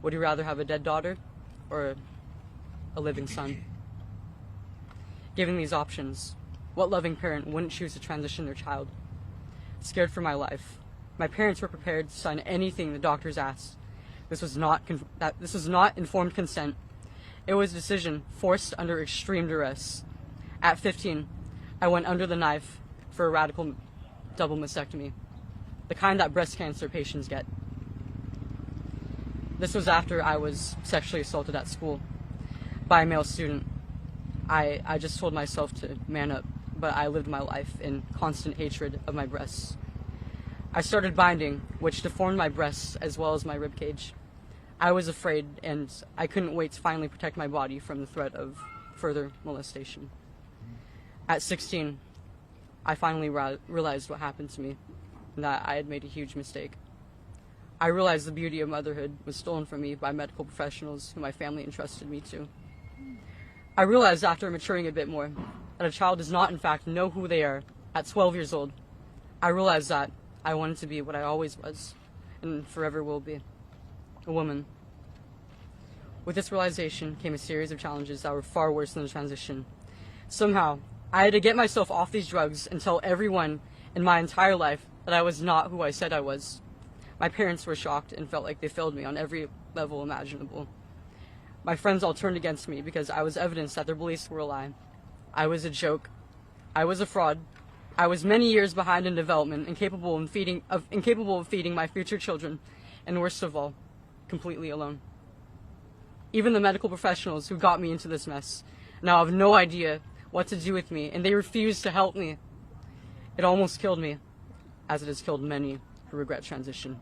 Would you rather have a dead daughter or a living son? Given these options, what loving parent wouldn't choose to transition their child? Scared for my life, my parents were prepared to sign anything the doctors asked. This was not informed consent. It was a decision forced under extreme duress. At 15, I went under the knife for a radical double mastectomy, the kind that breast cancer patients get. This was after I was sexually assaulted at school by a male student. I just told myself to man up, but I lived my life in constant hatred of my breasts. I started binding, which deformed my breasts as well as my ribcage. I was afraid, and I couldn't wait to finally protect my body from the threat of further molestation. At 16, I finally realized what happened to me, and that I had made a huge mistake. I realized the beauty of motherhood was stolen from me by medical professionals who my family entrusted me to. I realized after maturing a bit more that a child does not in fact know who they are at 12 years old. I realized that I wanted to be what I always was, and forever will be, a woman. With this realization came a series of challenges that were far worse than the transition. Somehow, I had to get myself off these drugs and tell everyone in my entire life that I was not who I said I was. My parents were shocked and felt like they failed me on every level imaginable. My friends all turned against me because I was evidence that their beliefs were a lie. I was a joke. I was a fraud. I was many years behind in development, incapable of feeding my future children, and worst of all, completely alone. Even the medical professionals who got me into this mess now have no idea what to do with me, and they refuse to help me. It almost killed me, as it has killed many who regret transition.